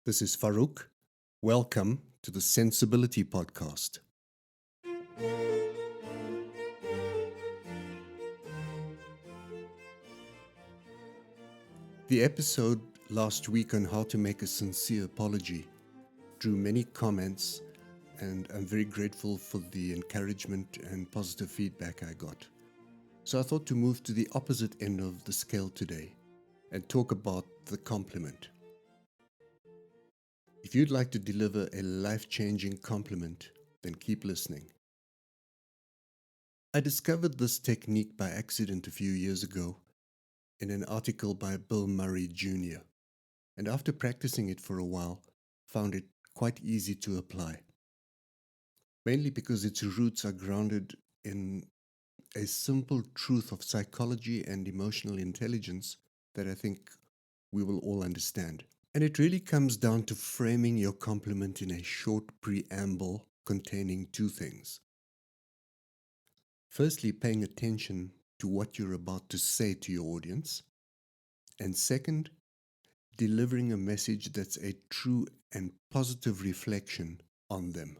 This is Farouk. Welcome to the Sensibility Podcast. The episode last week on how to make a sincere apology drew many comments, and I'm very grateful for the encouragement and positive feedback I got. So I thought to move to the opposite end of the scale today and talk about the compliment. If you'd like to deliver a life-changing compliment, then keep listening. I discovered this technique by accident a few years ago in an article by Bill Murray Jr., and after practicing it for a while, found it quite easy to apply, mainly because its roots are grounded in a simple truth of psychology and emotional intelligence that I think we will all understand. And it really comes down to framing your compliment in a short preamble containing two things. Firstly, paying attention to what you're about to say to your audience, and second, delivering a message that's a true and positive reflection on them.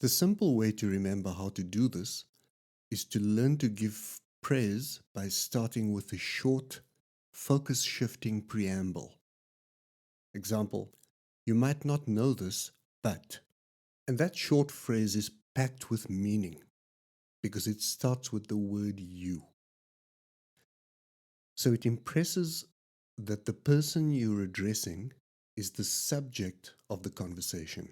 The simple way to remember how to do this is to learn to give praise by starting with a short, focus shifting preamble. Example, you might not know this, but, and that short phrase is packed with meaning because it starts with the word you. So it impresses that the person you're addressing is the subject of the conversation.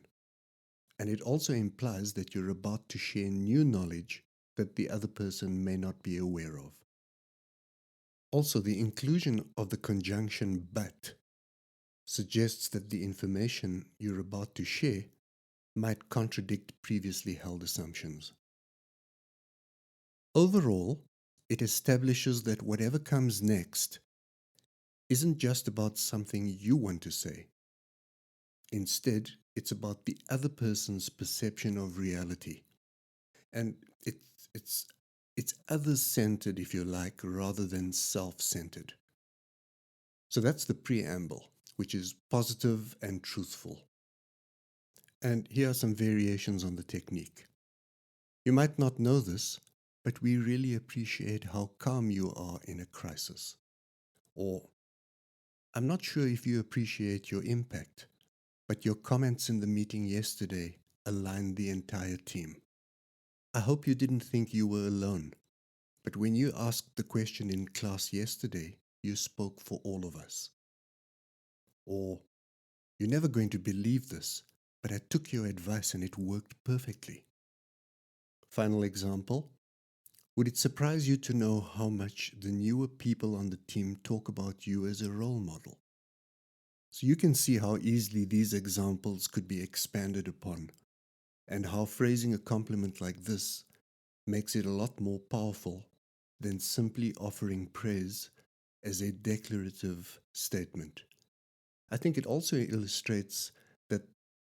And it also implies that you're about to share new knowledge that the other person may not be aware of. Also, the inclusion of the conjunction but suggests that the information you're about to share might contradict previously held assumptions. Overall, it establishes that whatever comes next isn't just about something you want to say. Instead, it's about the other person's perception of reality. And it's, it's others-centered, if you like, rather than self-centered. So that's the preamble, which is positive and truthful. And here are some variations on the technique. You might not know this, but we really appreciate how calm you are in a crisis. Or, I'm not sure if you appreciate your impact, but your comments in the meeting yesterday aligned the entire team. I hope you didn't think you were alone, but when you asked the question in class yesterday, you spoke for all of us. Or, you're never going to believe this, but I took your advice and it worked perfectly. Final example. Would it surprise you to know how much the newer people on the team talk about you as a role model? So you can see how easily these examples could be expanded upon, and how phrasing a compliment like this makes it a lot more powerful than simply offering praise as a declarative statement. I think it also illustrates that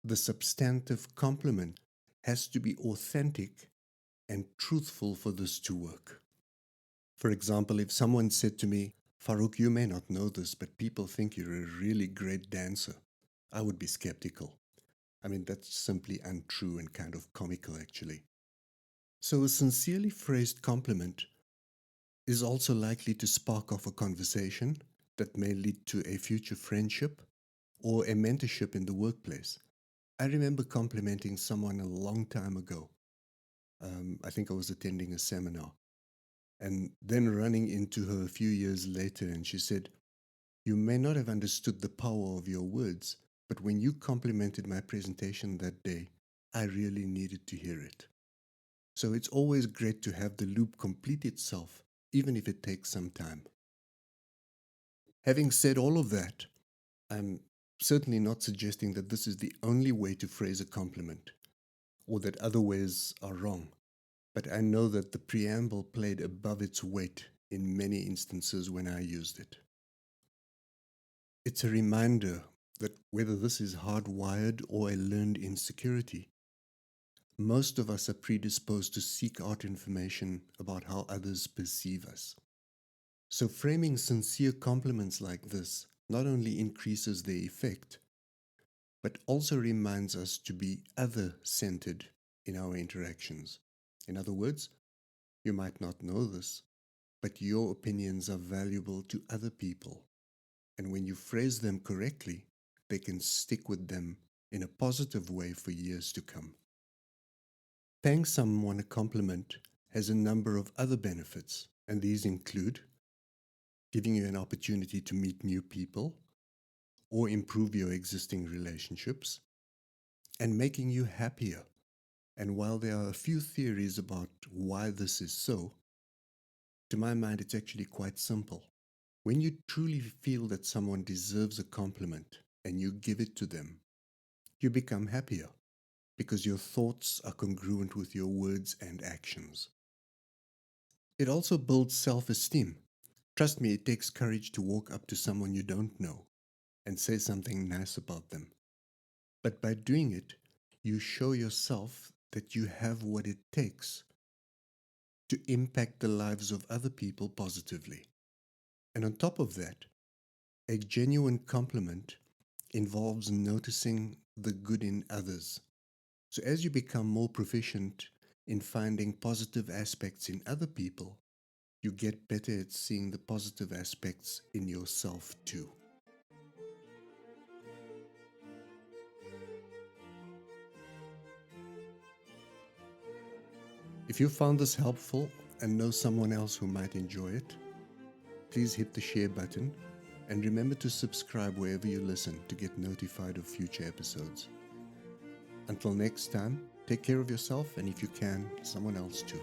the substantive compliment has to be authentic and truthful for this to work. For example, if someone said to me, Farouk, you may not know this, but people think you're a really great dancer, I would be skeptical. I mean, that's simply untrue and kind of comical, actually. So, a sincerely phrased compliment is also likely to spark off a conversation that may lead to a future friendship or a mentorship in the workplace. I remember complimenting someone a long time ago. I think I was attending a seminar, and then running into her a few years later, and she said, you may not have understood the power of your words, but when you complimented my presentation that day, I really needed to hear it. So it's always great to have the loop complete itself, even if it takes some time. Having said all of that, I'm certainly not suggesting that this is the only way to phrase a compliment, or that other ways are wrong. But I know that the preamble played above its weight in many instances when I used it. It's a reminder that whether this is hardwired or a learned insecurity, most of us are predisposed to seek out information about how others perceive us. So framing sincere compliments like this not only increases their effect, but also reminds us to be other-centered in our interactions. In other words, you might not know this, but your opinions are valuable to other people. And when you phrase them correctly, they can stick with them in a positive way for years to come. Paying someone a compliment has a number of other benefits, and these include giving you an opportunity to meet new people or improve your existing relationships, and making you happier. And while there are a few theories about why this is so, to my mind, it's actually quite simple. When you truly feel that someone deserves a compliment and you give it to them, you become happier because your thoughts are congruent with your words and actions. It also builds self esteem. Trust me, it takes courage to walk up to someone you don't know and say something nice about them. But by doing it, you show yourself that you have what it takes to impact the lives of other people positively. And on top of that, a genuine compliment involves noticing the good in others. So as you become more proficient in finding positive aspects in other people, you get better at seeing the positive aspects in yourself too. If you found this helpful and know someone else who might enjoy it, please hit the share button and remember to subscribe wherever you listen to get notified of future episodes. Until next time, take care of yourself and if you can, someone else too.